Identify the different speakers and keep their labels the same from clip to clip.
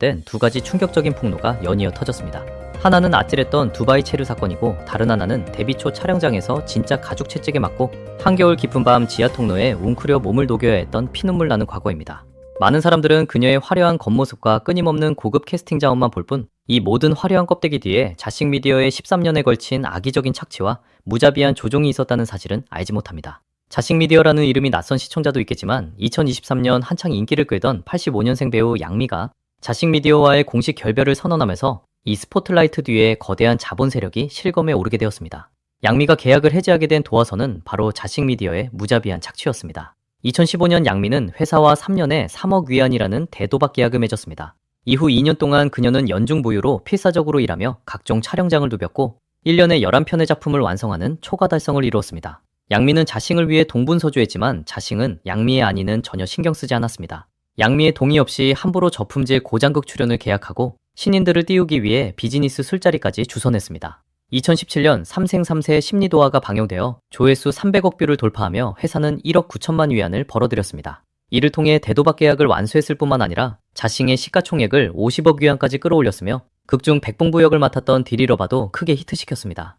Speaker 1: 땐 두 가지 충격적인 폭로가 연이어 터졌습니다. 하나는 아찔했던 두바이 체류 사건이고 다른 하나는 데뷔 초 촬영장에서 진짜 가죽 채찍에 맞고 한겨울 깊은 밤 지하 통로에 웅크려 몸을 녹여야 했던 피눈물 나는 과거입니다. 많은 사람들은 그녀의 화려한 겉모습과 끊임없는 고급 캐스팅 자원만 볼 뿐 이 모든 화려한 껍데기 뒤에 자식 미디어의 13년에 걸친 악의적인 착취와 무자비한 조종이 있었다는 사실은 알지 못합니다. 자식 미디어라는 이름이 낯선 시청자도 있겠지만 2023년 한창 인기를 끌던 85년생 배우 양미가 자식 미디어와의 공식 결별을 선언하면서 이 스포트라이트 뒤에 거대한 자본 세력이 실검에 오르게 되었습니다. 양미가 계약을 해지하게 된 도화선은 바로 자식 미디어의 무자비한 착취였습니다. 2015년 양미는 회사와 3년에 3억 위안이라는 대도박 계약을 맺었습니다. 이후 2년 동안 그녀는 연중 무휴로 필사적으로 일하며 각종 촬영장을 누볐고 1년에 11편의 작품을 완성하는 초과 달성을 이루었습니다. 양미는 자싱을 위해 동분서주했지만 자싱은 양미의 안위는 전혀 신경 쓰지 않았습니다. 양미의 동의 없이 함부로 저품질 고장극 출연을 계약하고 신인들을 띄우기 위해 비즈니스 술자리까지 주선했습니다. 2017년 삼생삼세 심리도화가 방영되어 조회수 300억 뷰를 돌파하며 회사는 1억 9천만 위안을 벌어들였습니다. 이를 통해 대도박 계약을 완수했을 뿐만 아니라 자싱의 시가총액을 50억 위안까지 끌어올렸으며 극중 백봉부 역을 맡았던 디리러바도 크게 히트시켰습니다.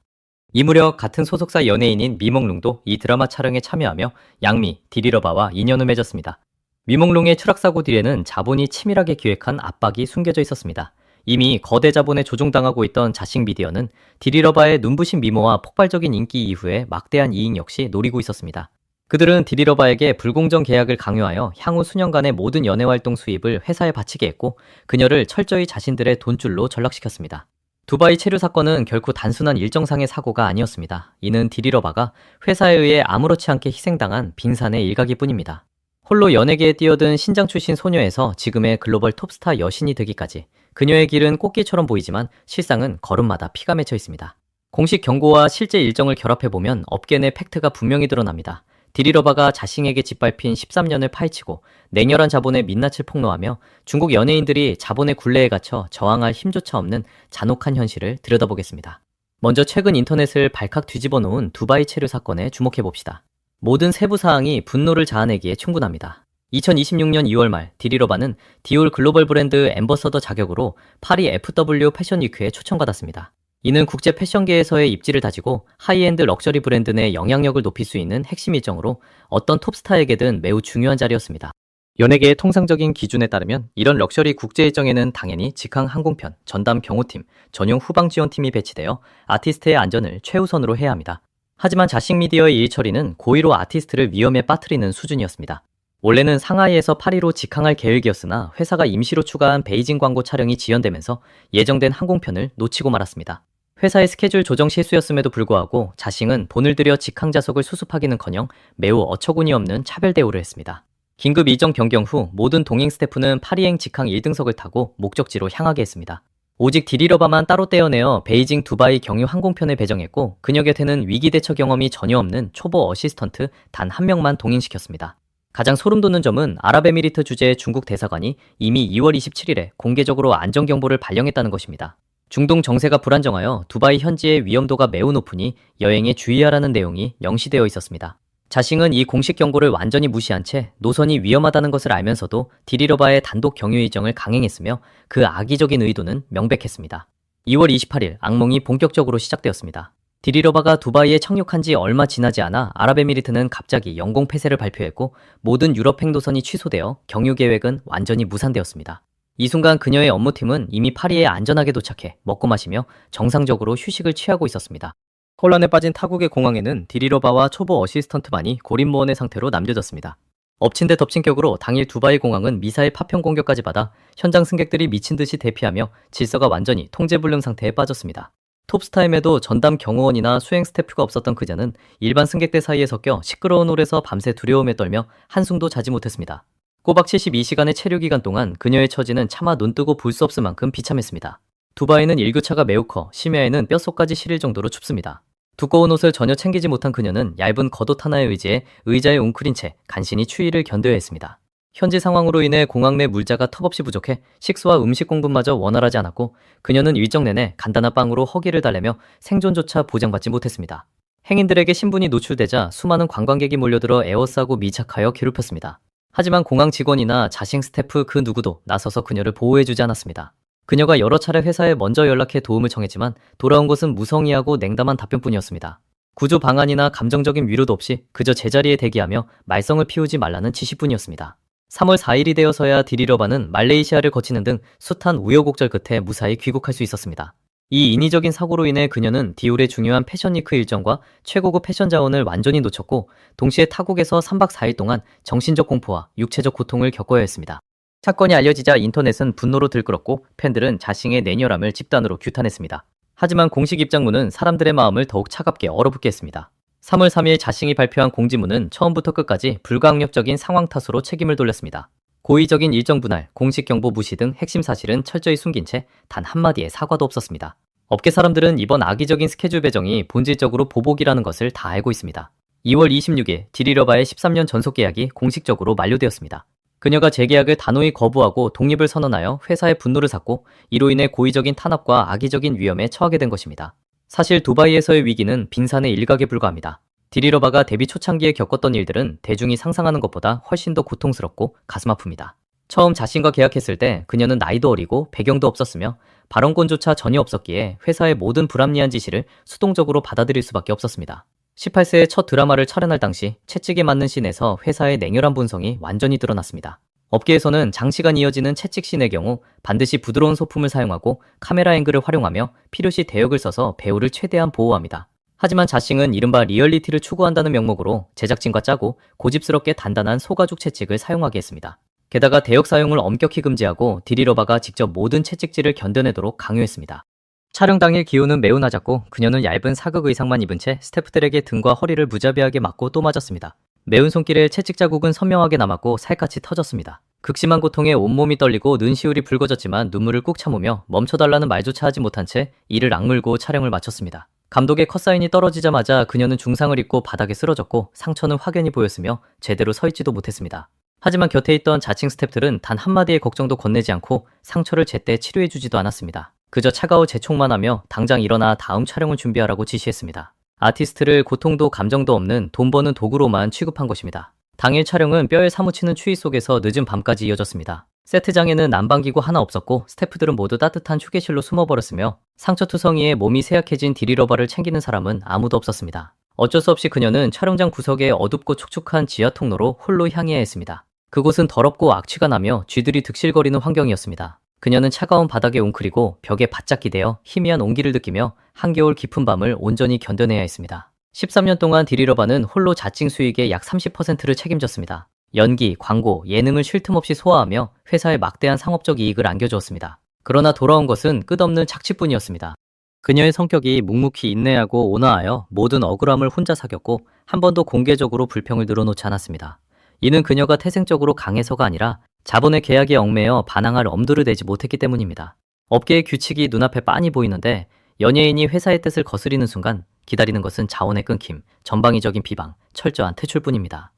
Speaker 1: 이 무렵 같은 소속사 연예인인 미몽룽도 이 드라마 촬영에 참여하며 양미, 디리러바와 인연을 맺었습니다. 미몽룽의 추락사고 뒤에는 자본이 치밀하게 기획한 압박이 숨겨져 있었습니다. 이미 거대 자본에 조종당하고 있던 자식 미디어는 디리러바의 눈부신 미모와 폭발적인 인기 이후에 막대한 이익 역시 노리고 있었습니다. 그들은 디리러바에게 불공정 계약을 강요하여 향후 수년간의 모든 연예활동 수입을 회사에 바치게 했고 그녀를 철저히 자신들의 돈줄로 전락시켰습니다. 두바이 체류 사건은 결코 단순한 일정상의 사고가 아니었습니다. 이는 디리러바가 회사에 의해 아무렇지 않게 희생당한 빙산의 일각일 뿐입니다. 홀로 연예계에 뛰어든 신장 출신 소녀에서 지금의 글로벌 톱스타 여신이 되기까지 그녀의 길은 꽃길처럼 보이지만 실상은 걸음마다 피가 맺혀 있습니다. 공식 경고와 실제 일정을 결합해보면 업계 내 팩트가 분명히 드러납니다. 디리러바가 자신에게 짓밟힌 13년을 파헤치고 냉혈한 자본의 민낯을 폭로하며 중국 연예인들이 자본의 굴레에 갇혀 저항할 힘조차 없는 잔혹한 현실을 들여다보겠습니다. 먼저 최근 인터넷을 발칵 뒤집어 놓은 두바이 체류 사건에 주목해봅시다. 모든 세부 사항이 분노를 자아내기에 충분합니다. 2026년 2월 말 디리러바는 디올 글로벌 브랜드 앰버서더 자격으로 파리 FW 패션 위크에 초청받았습니다. 이는 국제 패션계에서의 입지를 다지고 하이엔드 럭셔리 브랜드 내 영향력을 높일 수 있는 핵심 일정으로 어떤 톱스타에게든 매우 중요한 자리였습니다. 연예계의 통상적인 기준에 따르면 이런 럭셔리 국제 일정에는 당연히 직항 항공편, 전담 경호팀, 전용 후방 지원팀이 배치되어 아티스트의 안전을 최우선으로 해야 합니다. 하지만 자식 미디어의 일 처리는 고의로 아티스트를 위험에 빠뜨리는 수준이었습니다. 원래는 상하이에서 파리로 직항할 계획이었으나 회사가 임시로 추가한 베이징 광고 촬영이 지연되면서 예정된 항공편을 놓치고 말았습니다. 회사의 스케줄 조정 실수였음에도 불구하고 자싱은 돈을 들여 직항 좌석을 수습하기는커녕 매우 어처구니 없는 차별 대우를 했습니다. 긴급 일정 변경 후 모든 동행 스태프는 파리행 직항 1등석을 타고 목적지로 향하게 했습니다. 오직 디리러바만 따로 떼어내어 베이징 두바이 경유 항공편에 배정했고 그녀 곁에는 위기 대처 경험이 전혀 없는 초보 어시스턴트 단 한 명만 동행시켰습니다. 가장 소름돋는 점은 아랍에미리트 주재의 중국 대사관이 이미 2월 27일에 공개적으로 안전경보를 발령했다는 것입니다. 중동 정세가 불안정하여 두바이 현지의 위험도가 매우 높으니 여행에 주의하라는 내용이 명시되어 있었습니다. 자싱은 이 공식 경고를 완전히 무시한 채 노선이 위험하다는 것을 알면서도 디리러바의 단독 경유 일정을 강행했으며 그 악의적인 의도는 명백했습니다. 2월 28일 악몽이 본격적으로 시작되었습니다. 디리러바가 두바이에 착륙한 지 얼마 지나지 않아 아랍에미리트는 갑자기 영공 폐쇄를 발표했고 모든 유럽 행도선이 취소되어 경유 계획은 완전히 무산되었습니다. 이 순간 그녀의 업무팀은 이미 파리에 안전하게 도착해 먹고 마시며 정상적으로 휴식을 취하고 있었습니다. 혼란에 빠진 타국의 공항에는 디리러바와 초보 어시스턴트만이 고립무원의 상태로 남겨졌습니다. 엎친 데 덮친 격으로 당일 두바이 공항은 미사일 파편 공격까지 받아 현장 승객들이 미친 듯이 대피하며 질서가 완전히 통제불능 상태에 빠졌습니다. 톱스타임에도 전담 경호원이나 수행 스태프가 없었던 그녀는 일반 승객들 사이에 섞여 시끄러운 홀에서 밤새 두려움에 떨며 한숨도 자지 못했습니다. 꼬박 72시간의 체류 기간 동안 그녀의 처지는 차마 눈뜨고 볼 수 없을 만큼 비참했습니다. 두바이는 일교차가 매우 커 심야에는 뼛속까지 시릴 정도로 춥습니다. 두꺼운 옷을 전혀 챙기지 못한 그녀는 얇은 겉옷 하나에 의지해 의자에 웅크린 채 간신히 추위를 견뎌야 했습니다. 현지 상황으로 인해 공항 내 물자가 턱없이 부족해 식수와 음식 공급마저 원활하지 않았고 그녀는 일정 내내 간단한 빵으로 허기를 달래며 생존조차 보장받지 못했습니다. 행인들에게 신분이 노출되자 수많은 관광객이 몰려들어 에워싸고 밀착하여 괴롭혔습니다. 하지만 공항 직원이나 자싱 스태프 그 누구도 나서서 그녀를 보호해주지 않았습니다. 그녀가 여러 차례 회사에 먼저 연락해 도움을 청했지만 돌아온 것은 무성의하고 냉담한 답변뿐이었습니다. 구조 방안이나 감정적인 위로도 없이 그저 제자리에 대기하며 말썽을 피우지 말라는 지시뿐이었습니다. 3월 4일이 되어서야 디리러바는 말레이시아를 거치는 등 숱한 우여곡절 끝에 무사히 귀국할 수 있었습니다. 이 인위적인 사고로 인해 그녀는 디올의 중요한 패션위크 일정과 최고급 패션 자원을 완전히 놓쳤고 동시에 타국에서 3박 4일 동안 정신적 공포와 육체적 고통을 겪어야 했습니다. 사건이 알려지자 인터넷은 분노로 들끓었고 팬들은 자신의 냉혈함을 집단으로 규탄했습니다. 하지만 공식 입장문은 사람들의 마음을 더욱 차갑게 얼어붙게 했습니다. 3월 3일 자신이 발표한 공지문은 처음부터 끝까지 불가항력적인 상황 탓으로 책임을 돌렸습니다. 고의적인 일정 분할, 공식 경보 무시 등 핵심 사실은 철저히 숨긴 채 단 한마디의 사과도 없었습니다. 업계 사람들은 이번 악의적인 스케줄 배정이 본질적으로 보복이라는 것을 다 알고 있습니다. 2월 26일 디리러바의 13년 전속 계약이 공식적으로 만료되었습니다. 그녀가 재계약을 단호히 거부하고 독립을 선언하여 회사의 분노를 샀고 이로 인해 고의적인 탄압과 악의적인 위험에 처하게 된 것입니다. 사실 두바이에서의 위기는 빙산의 일각에 불과합니다. 디리러바가 데뷔 초창기에 겪었던 일들은 대중이 상상하는 것보다 훨씬 더 고통스럽고 가슴 아픕니다. 처음 자신과 계약했을 때 그녀는 나이도 어리고 배경도 없었으며 발언권조차 전혀 없었기에 회사의 모든 불합리한 지시를 수동적으로 받아들일 수밖에 없었습니다. 18세의 첫 드라마를 촬영할 당시 채찍에 맞는 씬에서 회사의 냉혈한 본성이 완전히 드러났습니다. 업계에서는 장시간 이어지는 채찍 씬의 경우 반드시 부드러운 소품을 사용하고 카메라 앵글을 활용하며 필요시 대역을 써서 배우를 최대한 보호합니다. 하지만 자싱은 이른바 리얼리티를 추구한다는 명목으로 제작진과 짜고 고집스럽게 단단한 소가죽 채찍을 사용하게 했습니다. 게다가 대역 사용을 엄격히 금지하고 디리러바가 직접 모든 채찍질을 견뎌내도록 강요했습니다. 촬영 당일 기온은 매우 낮았고 그녀는 얇은 사극 의상만 입은 채 스태프들에게 등과 허리를 무자비하게 맞고 또 맞았습니다. 매운 손길에 채찍 자국은 선명하게 남았고 살갗이 터졌습니다. 극심한 고통에 온몸이 떨리고 눈시울이 붉어졌지만 눈물을 꾹 참으며 멈춰달라는 말조차 하지 못한 채 이를 악물고 촬영을 마쳤습니다. 감독의 컷사인이 떨어지자마자 그녀는 중상을 입고 바닥에 쓰러졌고 상처는 확연히 보였으며 제대로 서 있지도 못했습니다. 하지만 곁에 있던 자칭 스태프들은 단 한마디의 걱정도 건네지 않고 상처를 제때 치료해주지도 않았습니다. 그저 차가워 재촉만 하며 당장 일어나 다음 촬영을 준비하라고 지시했습니다. 아티스트를 고통도 감정도 없는 돈 버는 도구로만 취급한 것입니다. 당일 촬영은 뼈에 사무치는 추위 속에서 늦은 밤까지 이어졌습니다. 세트장에는 난방기구 하나 없었고 스태프들은 모두 따뜻한 휴게실로 숨어버렸으며 상처투성이에 몸이 쇠약해진 디리러바를 챙기는 사람은 아무도 없었습니다. 어쩔 수 없이 그녀는 촬영장 구석의 어둡고 촉촉한 지하 통로로 홀로 향해야 했습니다. 그곳은 더럽고 악취가 나며 쥐들이 득실거리는 환경이었습니다. 그녀는 차가운 바닥에 웅크리고 벽에 바짝 기대어 희미한 온기를 느끼며 한겨울 깊은 밤을 온전히 견뎌내야 했습니다. 13년 동안 디리러바는 홀로 자칭 수익의 약 30%를 책임졌습니다. 연기, 광고, 예능을 쉴 틈 없이 소화하며 회사에 막대한 상업적 이익을 안겨주었습니다. 그러나 돌아온 것은 끝없는 착취뿐이었습니다. 그녀의 성격이 묵묵히 인내하고 온화하여 모든 억울함을 혼자 사겼고 한 번도 공개적으로 불평을 늘어놓지 않았습니다. 이는 그녀가 태생적으로 강해서가 아니라 자본의 계약에 얽매여 반항할 엄두를 내지 못했기 때문입니다. 업계의 규칙이 눈앞에 빤히 보이는데 연예인이 회사의 뜻을 거스리는 순간 기다리는 것은 자원의 끊김, 전방위적인 비방, 철저한 퇴출뿐입니다.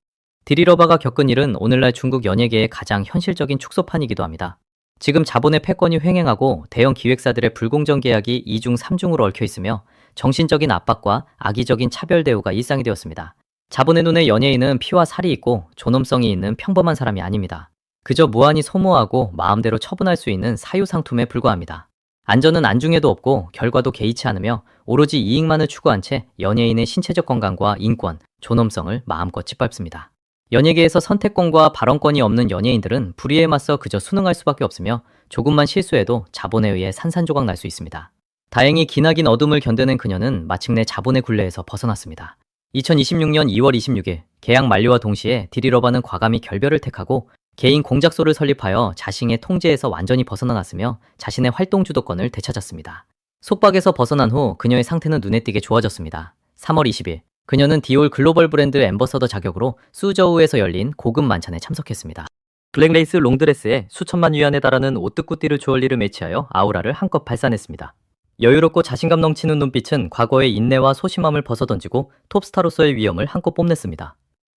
Speaker 1: 디리러바가 겪은 일은 오늘날 중국 연예계의 가장 현실적인 축소판이기도 합니다. 지금 자본의 패권이 횡행하고 대형 기획사들의 불공정 계약이 2중 3중으로 얽혀 있으며 정신적인 압박과 악의적인 차별 대우가 일상이 되었습니다. 자본의 눈에 연예인은 피와 살이 있고 존엄성이 있는 평범한 사람이 아닙니다. 그저 무한히 소모하고 마음대로 처분할 수 있는 사유상품에 불과합니다. 안전은 안중에도 없고 결과도 개의치 않으며 오로지 이익만을 추구한 채 연예인의 신체적 건강과 인권, 존엄성을 마음껏 짓밟습니다. 연예계에서 선택권과 발언권이 없는 연예인들은 불의에 맞서 그저 순응할 수밖에 없으며 조금만 실수해도 자본에 의해 산산조각 날 수 있습니다. 다행히 기나긴 어둠을 견뎌낸 그녀는 마침내 자본의 굴레에서 벗어났습니다. 2026년 2월 26일 계약 만료와 동시에 디리러바는 과감히 결별을 택하고 개인 공작소를 설립하여 자신의 통제에서 완전히 벗어나갔으며 자신의 활동 주도권을 되찾았습니다. 속박에서 벗어난 후 그녀의 상태는 눈에 띄게 좋아졌습니다. 3월 20일 그녀는 디올 글로벌 브랜드 앰버서더 자격으로 수저우에서 열린 고급 만찬에 참석했습니다. 블랙레이스 롱드레스에 수천만 위안에 달하는 오뜨꾸띠를 주얼리를 매치하여 아우라를 한껏 발산했습니다. 여유롭고 자신감 넘치는 눈빛은 과거의 인내와 소심함을 벗어던지고 톱스타로서의 위엄을 한껏 뽐냈습니다.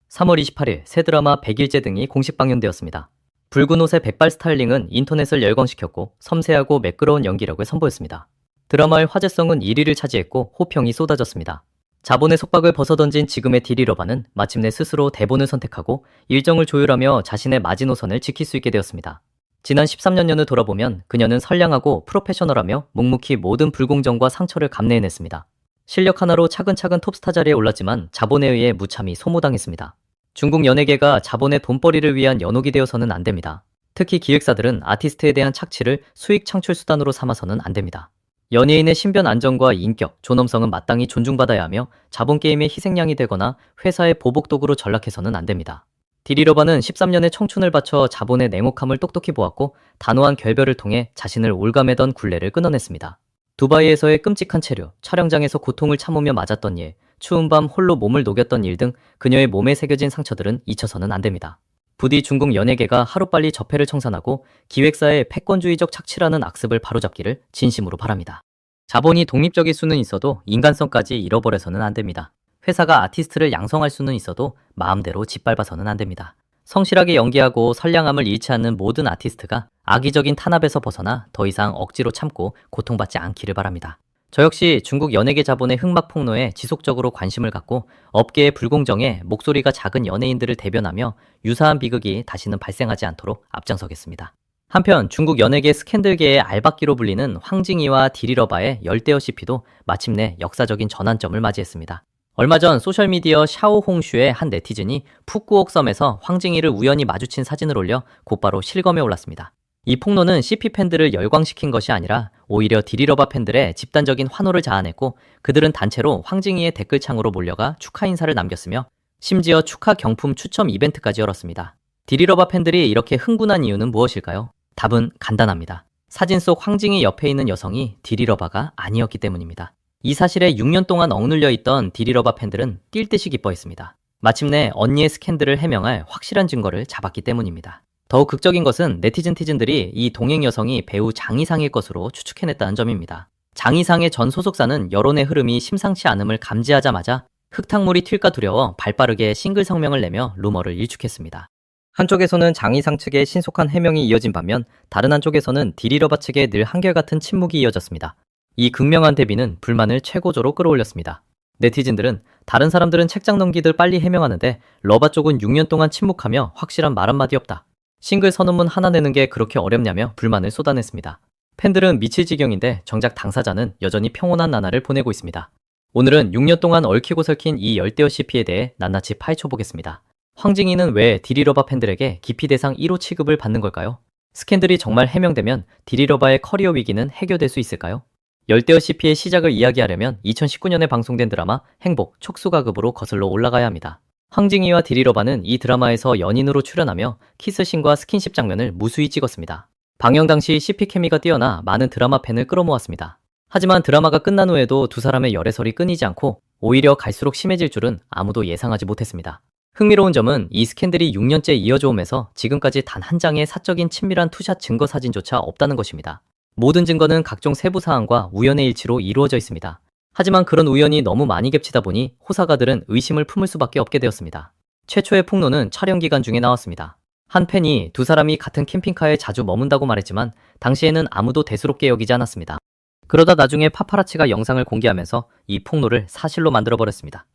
Speaker 1: 3월 28일 새 드라마 100일째 등이 공식 방영되었습니다. 붉은 옷의 백발 스타일링은 인터넷을 열광시켰고 섬세하고 매끄러운 연기력을 선보였습니다. 드라마의 화제성은 1위를 차지했고 호평이 쏟아졌습니다. 자본의 속박을 벗어던진 지금의 디리러바는 마침내 스스로 대본을 선택하고 일정을 조율하며 자신의 마지노선을 지킬 수 있게 되었습니다. 지난 13년년을 돌아보면 그녀는 선량하고 프로페셔널하며 묵묵히 모든 불공정과 상처를 감내해냈습니다. 실력 하나로 차근차근 톱스타 자리에 올랐지만 자본에 의해 무참히 소모당했습니다. 중국 연예계가 자본의 돈벌이를 위한 연옥이 되어서는 안 됩니다. 특히 기획사들은 아티스트에 대한 착취를 수익 창출 수단으로 삼아서는 안 됩니다. 연예인의 신변 안전과 인격, 존엄성은 마땅히 존중받아야 하며 자본 게임의 희생양이 되거나 회사의 보복 도구로 전락해서는 안 됩니다. 디리러바는 13년의 청춘을 바쳐 자본의 냉혹함을 똑똑히 보았고 단호한 결별을 통해 자신을 올가매던 굴레를 끊어냈습니다. 두바이에서의 끔찍한 체류, 촬영장에서 고통을 참으며 맞았던 일, 추운 밤 홀로 몸을 녹였던 일 등 그녀의 몸에 새겨진 상처들은 잊혀서는 안 됩니다. 부디 중국 연예계가 하루빨리 적폐를 청산하고 기획사의 패권주의적 착취라는 악습을 바로잡기를 진심으로 바랍니다. 자본이 독립적일 수는 있어도 인간성까지 잃어버려서는 안 됩니다. 회사가 아티스트를 양성할 수는 있어도 마음대로 짓밟아서는 안 됩니다. 성실하게 연기하고 선량함을 잃지 않는 모든 아티스트가 악의적인 탄압에서 벗어나 더 이상 억지로 참고 고통받지 않기를 바랍니다. 저 역시 중국 연예계 자본의 흑막 폭로에 지속적으로 관심을 갖고 업계의 불공정에 목소리가 작은 연예인들을 대변하며 유사한 비극이 다시는 발생하지 않도록 앞장서겠습니다. 한편 중국 연예계 스캔들계의 알박기로 불리는 황징이와 디리러바의 열대어시피도 마침내 역사적인 전환점을 맞이했습니다. 얼마 전 소셜미디어 샤오홍슈의 한 네티즌이 푸꾸옥 섬에서 황징이를 우연히 마주친 사진을 올려 곧바로 실검에 올랐습니다. 이 폭로는 CP 팬들을 열광시킨 것이 아니라 오히려 디리러바 팬들의 집단적인 환호를 자아냈고 그들은 단체로 황징이의 댓글창으로 몰려가 축하 인사를 남겼으며 심지어 축하 경품 추첨 이벤트까지 열었습니다. 디리러바 팬들이 이렇게 흥분한 이유는 무엇일까요? 답은 간단합니다. 사진 속 황징이 옆에 있는 여성이 디리러바가 아니었기 때문입니다. 이 사실에 6년 동안 억눌려 있던 디리러바 팬들은 뛸 듯이 기뻐했습니다. 마침내 언니의 스캔들을 해명할 확실한 증거를 잡았기 때문입니다. 더욱 극적인 것은 네티즌들이 이 동행 여성이 배우 장이상일 것으로 추측해냈다는 점입니다. 장이상의 전 소속사는 여론의 흐름이 심상치 않음을 감지하자마자 흙탕물이 튈까 두려워 발빠르게 싱글 성명을 내며 루머를 일축했습니다. 한쪽에서는 장이상 측의 신속한 해명이 이어진 반면 다른 한쪽에서는 디리러바 측의 늘 한결같은 침묵이 이어졌습니다. 이 극명한 대비는 불만을 최고조로 끌어올렸습니다. 네티즌들은 다른 사람들은 책장 넘기듯 빨리 해명하는데 러바 쪽은 6년 동안 침묵하며 확실한 말 한마디 없다. 싱글 선언문 하나 내는 게 그렇게 어렵냐며 불만을 쏟아냈습니다. 팬들은 미칠 지경인데 정작 당사자는 여전히 평온한 나날을 보내고 있습니다. 오늘은 6년 동안 얽히고 설킨 이 열대어시피에 대해 낱낱이 파헤쳐보겠습니다. 황징이는 왜 디리러바 팬들에게 기피 대상 1호 취급을 받는 걸까요? 스캔들이 정말 해명되면 디리러바의 커리어 위기는 해결될 수 있을까요? 열대어시피의 시작을 이야기하려면 2019년에 방송된 드라마 행복, 촉수가급으로 거슬러 올라가야 합니다. 황징이와 디리러바는 이 드라마에서 연인으로 출연하며 키스신과 스킨십 장면을 무수히 찍었습니다. 방영 당시 CP 케미가 뛰어나 많은 드라마 팬을 끌어모았습니다. 하지만 드라마가 끝난 후에도 두 사람의 열애설이 끊이지 않고 오히려 갈수록 심해질 줄은 아무도 예상하지 못했습니다. 흥미로운 점은 이 스캔들이 6년째 이어져 오면서 지금까지 단 한 장의 사적인 친밀한 투샷 증거 사진조차 없다는 것입니다. 모든 증거는 각종 세부 사항과 우연의 일치로 이루어져 있습니다. 하지만 그런 우연이 너무 많이 겹치다 보니 호사가들은 의심을 품을 수밖에 없게 되었습니다. 최초의 폭로는 촬영 기간 중에 나왔습니다. 한 팬이 두 사람이 같은 캠핑카에 자주 머문다고 말했지만 당시에는 아무도 대수롭게 여기지 않았습니다. 그러다 나중에 파파라치가 영상을 공개하면서 이 폭로를 사실로 만들어버렸습니다.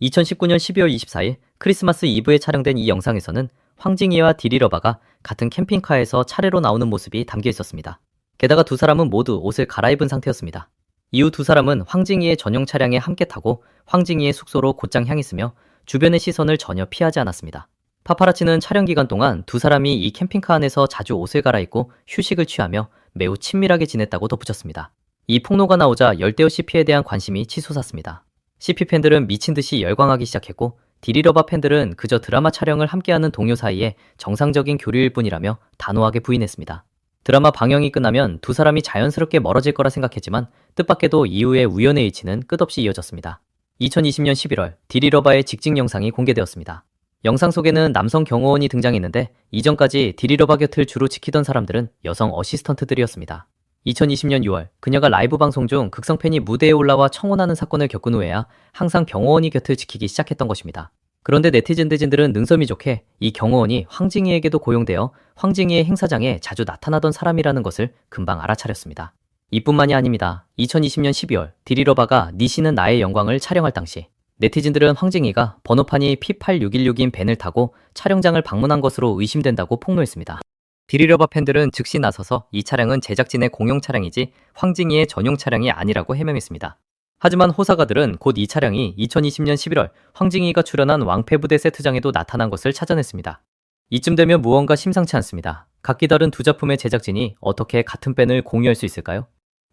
Speaker 1: 2019년 12월 24일 크리스마스 이브에 촬영된 이 영상에서는 황징이와 디리러바가 같은 캠핑카에서 차례로 나오는 모습이 담겨 있었습니다. 게다가 두 사람은 모두 옷을 갈아입은 상태였습니다. 이후 두 사람은 황징이의 전용 차량에 함께 타고 황징이의 숙소로 곧장 향했으며 주변의 시선을 전혀 피하지 않았습니다. 파파라치는 촬영 기간 동안 두 사람이 이 캠핑카 안에서 자주 옷을 갈아입고 휴식을 취하며 매우 친밀하게 지냈다고 덧붙였습니다. 이 폭로가 나오자 열대어시피에 대한 관심이 치솟았습니다. CP 팬들은 미친 듯이 열광하기 시작했고 디리러바 팬들은 그저 드라마 촬영을 함께하는 동료 사이에 정상적인 교류일 뿐이라며 단호하게 부인했습니다. 드라마 방영이 끝나면 두 사람이 자연스럽게 멀어질 거라 생각했지만 뜻밖에도 이후의 우연의 일치는 끝없이 이어졌습니다. 2020년 11월 디리러바의 직직 영상이 공개되었습니다. 영상 속에는 남성 경호원이 등장했는데 이전까지 디리러바 곁을 주로 지키던 사람들은 여성 어시스턴트들이었습니다. 2020년 6월 그녀가 라이브 방송 중 극성 팬이 무대에 올라와 청혼하는 사건을 겪은 후에야 항상 경호원이 곁을 지키기 시작했던 것입니다. 그런데 네티즌들은 능섬이 좋게 이 경호원이 황징이에게도 고용되어 황징이의 행사장에 자주 나타나던 사람이라는 것을 금방 알아차렸습니다. 이뿐만이 아닙니다. 2020년 12월 디리러바가 니시는 나의 영광을 촬영할 당시 네티즌들은 황징이가 번호판이 P8616인 벤을 타고 촬영장을 방문한 것으로 의심된다고 폭로했습니다. 디리러바 팬들은 즉시 나서서 이 차량은 제작진의 공용 차량이지 황징이의 전용 차량이 아니라고 해명했습니다. 하지만 호사가들은 곧 이 차량이 2020년 11월 황징이가 출연한 왕패부대 세트장에도 나타난 것을 찾아냈습니다. 이쯤 되면 무언가 심상치 않습니다. 각기 다른 두 작품의 제작진이 어떻게 같은 밴을 공유할 수 있을까요?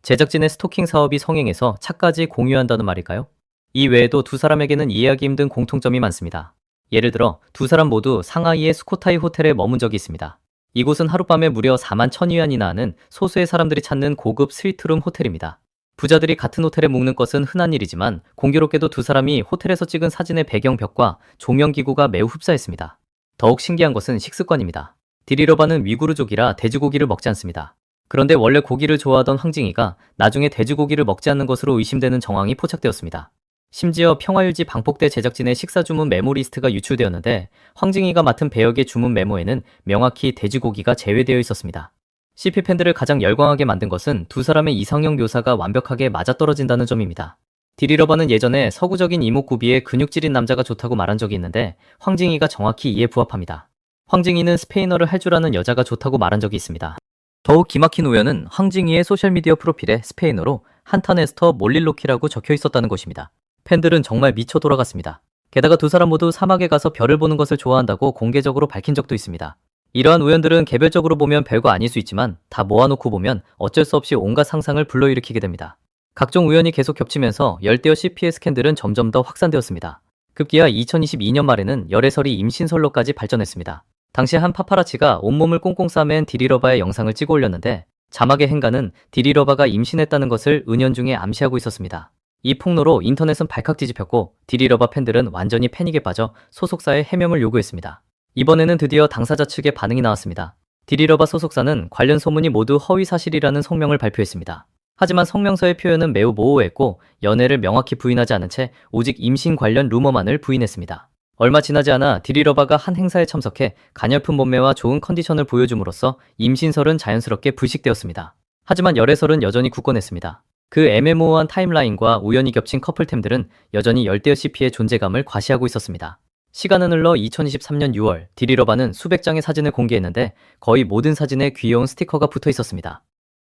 Speaker 1: 제작진의 스토킹 사업이 성행해서 차까지 공유한다는 말일까요? 이 외에도 두 사람에게는 이해하기 힘든 공통점이 많습니다. 예를 들어 두 사람 모두 상하이의 수코타이 호텔에 머문 적이 있습니다. 이곳은 하룻밤에 무려 41,000위안이나 하는 소수의 사람들이 찾는 고급 스위트룸 호텔입니다. 부자들이 같은 호텔에 묵는 것은 흔한 일이지만 공교롭게도 두 사람이 호텔에서 찍은 사진의 배경벽과 조명기구가 매우 흡사했습니다. 더욱 신기한 것은 식습관입니다. 디리러바는 위구르족이라 돼지고기를 먹지 않습니다. 그런데 원래 고기를 좋아하던 황징이가 나중에 돼지고기를 먹지 않는 것으로 의심되는 정황이 포착되었습니다. 심지어 평화유지 방폭대 제작진의 식사 주문 메모 리스트가 유출되었는데 황징이가 맡은 배역의 주문 메모에는 명확히 돼지고기가 제외되어 있었습니다. CP 팬들을 가장 열광하게 만든 것은 두 사람의 이상형 묘사가 완벽하게 맞아떨어진다는 점입니다. 디리러바는 예전에 서구적인 이목구비에 근육질인 남자가 좋다고 말한 적이 있는데 황징이가 정확히 이에 부합합니다. 황징이는 스페인어를 할 줄 아는 여자가 좋다고 말한 적이 있습니다. 더욱 기막힌 우연은 황징이의 소셜미디어 프로필에 스페인어로 한타네스터 몰릴로키라고 적혀 있었다는 것입니다. 팬들은 정말 미쳐 돌아갔습니다. 게다가 두 사람 모두 사막에 가서 별을 보는 것을 좋아한다고 공개적으로 밝힌 적도 있습니다. 이러한 우연들은 개별적으로 보면 별거 아닐 수 있지만 다 모아놓고 보면 어쩔 수 없이 온갖 상상을 불러일으키게 됩니다. 각종 우연이 계속 겹치면서 열대어 CP의 스캔들은 점점 더 확산되었습니다. 급기야 2022년 말에는 열애설이 임신설로까지 발전했습니다. 당시 한 파파라치가 온몸을 꽁꽁 싸맨 디리러바의 영상을 찍어 올렸는데 자막의 행가는 디리러바가 임신했다는 것을 은연중에 암시하고 있었습니다. 이 폭로로 인터넷은 발칵 뒤집혔고 디리러바 팬들은 완전히 패닉에 빠져 소속사에 해명을 요구했습니다. 이번에는 드디어 당사자 측의 반응이 나왔습니다. 디리러바 소속사는 관련 소문이 모두 허위 사실이라는 성명을 발표했습니다. 하지만 성명서의 표현은 매우 모호했고 연애를 명확히 부인하지 않은 채 오직 임신 관련 루머만을 부인했습니다. 얼마 지나지 않아 디리러바가 한 행사에 참석해 가냘픈 몸매와 좋은 컨디션을 보여줌으로써 임신설은 자연스럽게 불식되었습니다. 하지만 열애설은 여전히 굳건했습니다. 그 애매모호한 타임라인과 우연히 겹친 커플템들은 여전히 열대어 CP의 존재감을 과시하고 있었습니다. 시간은 흘러 2023년 6월 디리러바는 수백 장의 사진을 공개했는데 거의 모든 사진에 귀여운 스티커가 붙어 있었습니다.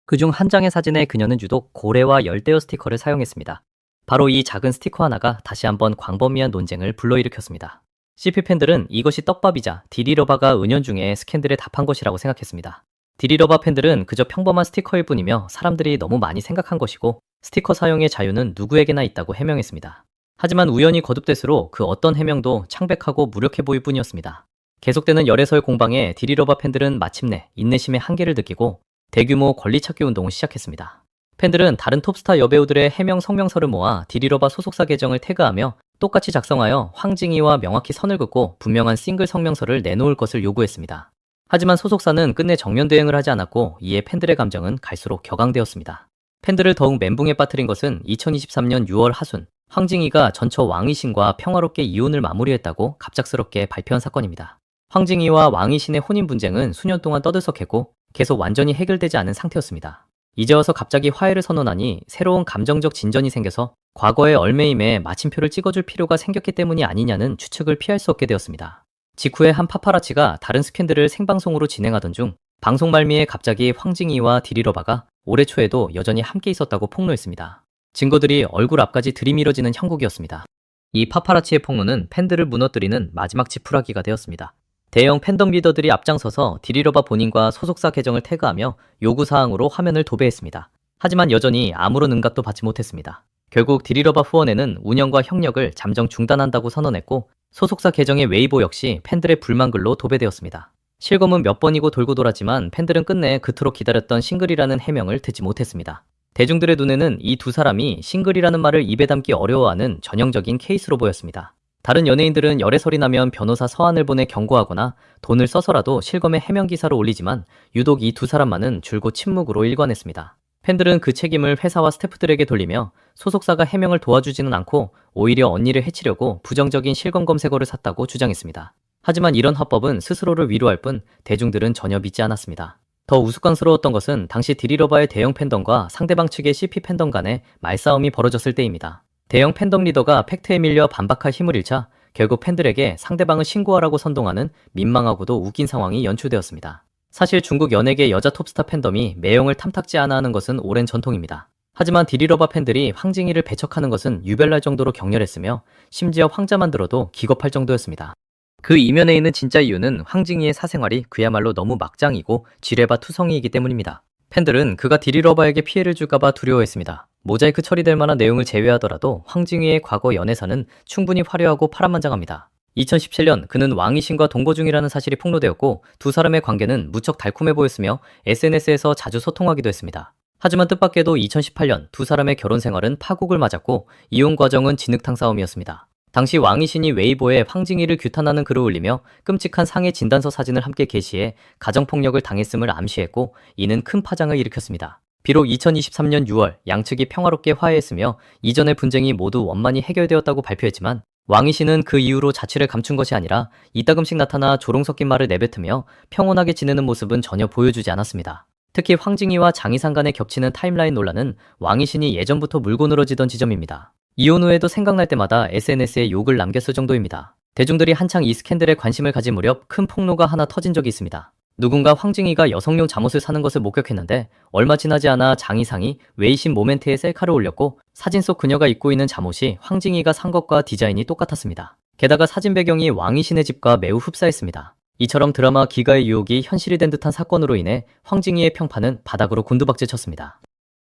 Speaker 1: 그중 한 장의 사진에 그녀는 유독 고래와 열대어 스티커를 사용했습니다. 바로 이 작은 스티커 하나가 다시 한번 광범위한 논쟁을 불러일으켰습니다. CP 팬들은 이것이 떡밥이자 디리러바가 은연중에 스캔들에 답한 것이라고 생각했습니다. 디리러바 팬들은 그저 평범한 스티커일 뿐이며 사람들이 너무 많이 생각한 것이고 스티커 사용의 자유는 누구에게나 있다고 해명했습니다. 하지만 우연이 거듭될수록 그 어떤 해명도 창백하고 무력해 보일 뿐이었습니다. 계속되는 열애설 공방에 디리러바 팬들은 마침내 인내심의 한계를 느끼고 대규모 권리찾기 운동을 시작했습니다. 팬들은 다른 톱스타 여배우들의 해명 성명서를 모아 디리러바 소속사 계정을 태그하며 똑같이 작성하여 황징이와 명확히 선을 긋고 분명한 싱글 성명서를 내놓을 것을 요구했습니다. 하지만 소속사는 끝내 정면 대응을 하지 않았고 이에 팬들의 감정은 갈수록 격앙되었습니다. 팬들을 더욱 멘붕에 빠뜨린 것은 2023년 6월 하순 황징이가 전처 왕이신과 평화롭게 이혼을 마무리했다고 갑작스럽게 발표한 사건입니다. 황징이와 왕이신의 혼인 분쟁은 수년 동안 떠들썩했고 계속 완전히 해결되지 않은 상태였습니다. 이제 와서 갑자기 화해를 선언하니 새로운 감정적 진전이 생겨서 과거의 얼매임에 마침표를 찍어줄 필요가 생겼기 때문이 아니냐는 추측을 피할 수 없게 되었습니다. 직후에 한 파파라치가 다른 스캔들을 생방송으로 진행하던 중 방송 말미에 갑자기 황징이와 디리러바가 올해 초에도 여전히 함께 있었다고 폭로했습니다. 증거들이 얼굴 앞까지 들이밀어지는 형국이었습니다. 이 파파라치의 폭로는 팬들을 무너뜨리는 마지막 지푸라기가 되었습니다. 대형 팬덤 리더들이 앞장서서 디리러바 본인과 소속사 계정을 태그하며 요구사항으로 화면을 도배했습니다. 하지만 여전히 아무런 응답도 받지 못했습니다. 결국 디리러바 후원회는 운영과 협력을 잠정 중단한다고 선언했고 소속사 계정의 웨이보 역시 팬들의 불만글로 도배되었습니다. 실검은 몇 번이고 돌고 돌았지만 팬들은 끝내 그토록 기다렸던 싱글이라는 해명을 듣지 못했습니다. 대중들의 눈에는 이 두 사람이 싱글이라는 말을 입에 담기 어려워하는 전형적인 케이스로 보였습니다. 다른 연예인들은 열애설이 나면 변호사 서한을 보내 경고하거나 돈을 써서라도 실검에 해명 기사로 올리지만 유독 이 두 사람만은 줄곧 침묵으로 일관했습니다. 팬들은 그 책임을 회사와 스태프들에게 돌리며 소속사가 해명을 도와주지는 않고 오히려 언니를 해치려고 부정적인 실검 검색어를 샀다고 주장했습니다. 하지만 이런 화법은 스스로를 위로할 뿐 대중들은 전혀 믿지 않았습니다. 더 우스꽝스러웠던 것은 당시 디리러바의 대형 팬덤과 상대방 측의 CP 팬덤 간에 말싸움이 벌어졌을 때입니다. 대형 팬덤 리더가 팩트에 밀려 반박할 힘을 잃자 결국 팬들에게 상대방을 신고하라고 선동하는 민망하고도 웃긴 상황이 연출되었습니다. 사실 중국 연예계 여자 톱스타 팬덤이 매형을 탐탁지 않아 하는 것은 오랜 전통입니다. 하지만 디리러바 팬들이 황징이를 배척하는 것은 유별날 정도로 격렬했으며 심지어 황자만 들어도 기겁할 정도였습니다. 그 이면에 있는 진짜 이유는 황징이의 사생활이 그야말로 너무 막장이고 지뢰바 투성이이기 때문입니다. 팬들은 그가 디리러바에게 피해를 줄까봐 두려워했습니다. 모자이크 처리될 만한 내용을 제외하더라도 황징이의 과거 연애사는 충분히 화려하고 파란만장합니다. 2017년 그는 왕이신과 동거 중이라는 사실이 폭로되었고 두 사람의 관계는 무척 달콤해 보였으며 SNS에서 자주 소통하기도 했습니다. 하지만 뜻밖에도 2018년 두 사람의 결혼 생활은 파국을 맞았고 이혼 과정은 진흙탕 싸움이었습니다. 당시 왕이신이 웨이보에 황징이를 규탄하는 글을 올리며 끔찍한 상해 진단서 사진을 함께 게시해 가정폭력을 당했음을 암시했고 이는 큰 파장을 일으켰습니다. 비록 2023년 6월 양측이 평화롭게 화해했으며 이전의 분쟁이 모두 원만히 해결되었다고 발표했지만 왕이신은 그 이후로 자취를 감춘 것이 아니라 이따금씩 나타나 조롱 섞인 말을 내뱉으며 평온하게 지내는 모습은 전혀 보여주지 않았습니다. 특히 황징이와 장희상 간에 겹치는 타임라인 논란은 왕이신이 예전부터 물고 늘어지던 지점입니다. 이혼 후에도 생각날 때마다 SNS에 욕을 남겼을 정도입니다. 대중들이 한창 이 스캔들에 관심을 가진 무렵 큰 폭로가 하나 터진 적이 있습니다. 누군가 황징이가 여성용 잠옷을 사는 것을 목격했는데 얼마 지나지 않아 장희상이 웨이신 모멘트에 셀카를 올렸고 사진 속 그녀가 입고 있는 잠옷이 황징이가 산 것과 디자인이 똑같았습니다. 게다가 사진 배경이 왕이신의 집과 매우 흡사했습니다. 이처럼 드라마 기가의 유혹이 현실이 된 듯한 사건으로 인해 황징이의 평판은 바닥으로 곤두박질 쳤습니다.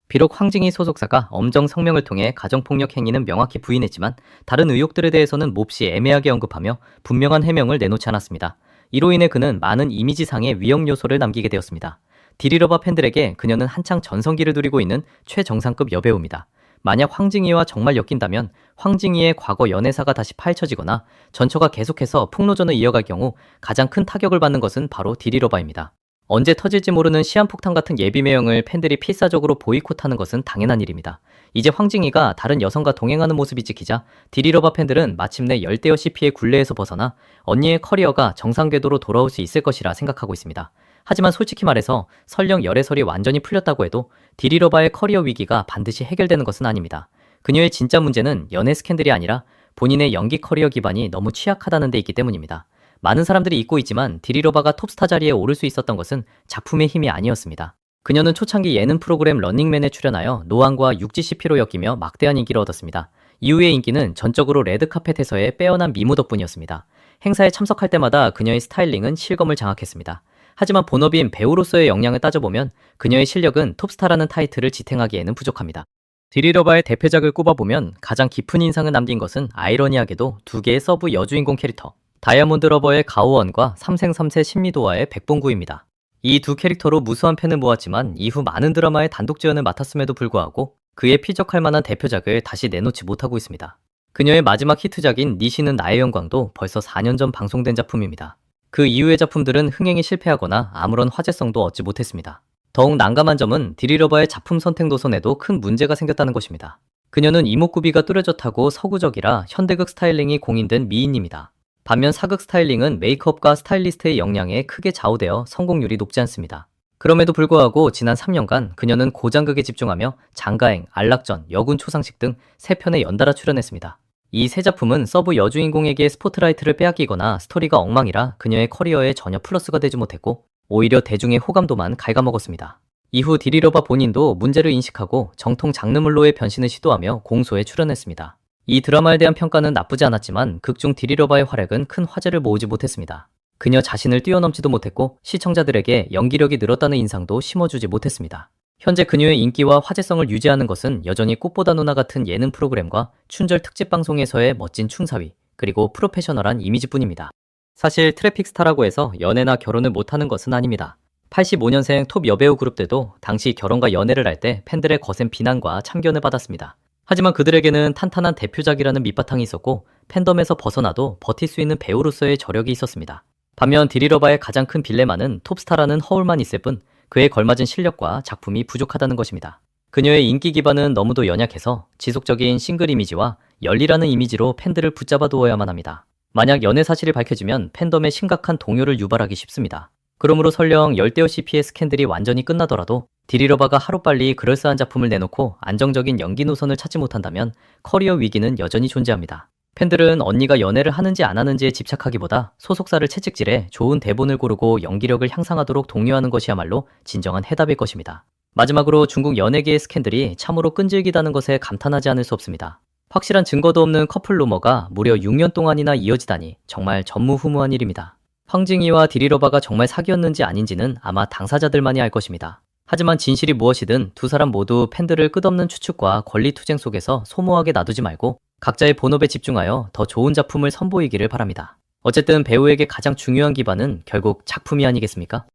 Speaker 1: 비록 황징이 소속사가 엄정 성명을 통해 가정폭력 행위는 명확히 부인했지만 다른 의혹들에 대해서는 몹시 애매하게 언급하며 분명한 해명을 내놓지 않았습니다. 이로 인해 그는 많은 이미지상의 위험 요소를 남기게 되었습니다. 디리러바 팬들에게 그녀는 한창 전성기를 누리고 있는 최정상급 여배우입니다. 만약 황징이와 정말 엮인다면 황징이의 과거 연애사가 다시 파헤쳐지거나 전처가 계속해서 폭로전을 이어갈 경우 가장 큰 타격을 받는 것은 바로 디리러바입니다. 언제 터질지 모르는 시한폭탄 같은 예비 매형을 팬들이 필사적으로 보이콧하는 것은 당연한 일입니다. 이제 황징이가 다른 여성과 동행하는 모습이 찍히자 디리러바 팬들은 마침내 열대어시피의 굴레에서 벗어나 언니의 커리어가 정상 궤도로 돌아올 수 있을 것이라 생각하고 있습니다. 하지만 솔직히 말해서 설령 열애설이 완전히 풀렸다고 해도 디리러바의 커리어 위기가 반드시 해결되는 것은 아닙니다. 그녀의 진짜 문제는 연애 스캔들이 아니라 본인의 연기 커리어 기반이 너무 취약하다는 데 있기 때문입니다. 많은 사람들이 잊고 있지만 디리러바가 톱스타 자리에 오를 수 있었던 것은 작품의 힘이 아니었습니다. 그녀는 초창기 예능 프로그램 런닝맨에 출연하여 노안과 육지CP로 엮이며 막대한 인기를 얻었습니다. 이후의 인기는 전적으로 레드카펫에서의 빼어난 미모 덕분이었습니다. 행사에 참석할 때마다 그녀의 스타일링은 실검을 장악했습니다. 하지만 본업인 배우로서의 역량을 따져보면 그녀의 실력은 톱스타라는 타이틀을 지탱하기에는 부족합니다. 디리러바의 대표작을 꼽아보면 가장 깊은 인상을 남긴 것은 아이러니하게도 두 개의 서브 여주인공 캐릭터 다이아몬드 러버의 가오원과 삼생삼세 신미도와의 백봉구입니다. 이 두 캐릭터로 무수한 팬을 모았지만 이후 많은 드라마의 단독 주연을 맡았음에도 불구하고 그의 피적할 만한 대표작을 다시 내놓지 못하고 있습니다. 그녀의 마지막 히트작인 니시는 나의 영광도 벌써 4년 전 방송된 작품입니다. 그 이후의 작품들은 흥행에 실패하거나 아무런 화제성도 얻지 못했습니다. 더욱 난감한 점은 디리러버의 작품 선택 노선에도 큰 문제가 생겼다는 것입니다. 그녀는 이목구비가 뚜렷하고 서구적이라 현대극 스타일링이 공인된 미인입니다. 반면 사극 스타일링은 메이크업과 스타일리스트의 역량에 크게 좌우되어 성공률이 높지 않습니다. 그럼에도 불구하고 지난 3년간 그녀는 고장극에 집중하며 장가행, 안락전, 여군 초상식 등 3편에 연달아 출연했습니다. 이 세 작품은 서브 여주인공에게 스포트라이트를 빼앗기거나 스토리가 엉망이라 그녀의 커리어에 전혀 플러스가 되지 못했고 오히려 대중의 호감도만 갉아먹었습니다. 이후 디리러바 본인도 문제를 인식하고 정통 장르물로의 변신을 시도하며 공소에 출연했습니다. 이 드라마에 대한 평가는 나쁘지 않았지만 극중 디리러바의 활약은 큰 화제를 모으지 못했습니다. 그녀 자신을 뛰어넘지도 못했고 시청자들에게 연기력이 늘었다는 인상도 심어주지 못했습니다. 현재 그녀의 인기와 화제성을 유지하는 것은 여전히 꽃보다 누나 같은 예능 프로그램과 춘절 특집 방송에서의 멋진 충사위, 그리고 프로페셔널한 이미지뿐입니다. 사실 트래픽 스타라고 해서 연애나 결혼을 못하는 것은 아닙니다. 85년생 톱 여배우 그룹들도 당시 결혼과 연애를 할 때 팬들의 거센 비난과 참견을 받았습니다. 하지만 그들에게는 탄탄한 대표작이라는 밑바탕이 있었고 팬덤에서 벗어나도 버틸 수 있는 배우로서의 저력이 있었습니다. 반면 디리러바의 가장 큰 딜레마는 톱스타라는 허울만 있을 뿐 그에 걸맞은 실력과 작품이 부족하다는 것입니다. 그녀의 인기 기반은 너무도 연약해서 지속적인 싱글 이미지와 열리라는 이미지로 팬들을 붙잡아 두어야만 합니다. 만약 연애 사실이 밝혀지면 팬덤에 심각한 동요를 유발하기 쉽습니다. 그러므로 설령 열대어CP의 스캔들이 완전히 끝나더라도 디리러바가 하루빨리 그럴싸한 작품을 내놓고 안정적인 연기 노선을 찾지 못한다면 커리어 위기는 여전히 존재합니다. 팬들은 언니가 연애를 하는지 안 하는지에 집착하기보다 소속사를 채찍질해 좋은 대본을 고르고 연기력을 향상하도록 독려하는 것이야말로 진정한 해답일 것입니다. 마지막으로 중국 연예계의 스캔들이 참으로 끈질기다는 것에 감탄하지 않을 수 없습니다. 확실한 증거도 없는 커플 루머가 무려 6년 동안이나 이어지다니 정말 전무후무한 일입니다. 황징이와 디리러바가 정말 사귀었는지 아닌지는 아마 당사자들만이 알 것입니다. 하지만 진실이 무엇이든 두 사람 모두 팬들을 끝없는 추측과 권리투쟁 속에서 소모하게 놔두지 말고 각자의 본업에 집중하여 더 좋은 작품을 선보이기를 바랍니다. 어쨌든 배우에게 가장 중요한 기반은 결국 작품이 아니겠습니까?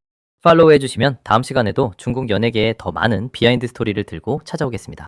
Speaker 1: 팔로우 해주시면 다음 시간에도 중국 연예계의 더 많은 비하인드 스토리를 들고 찾아오겠습니다.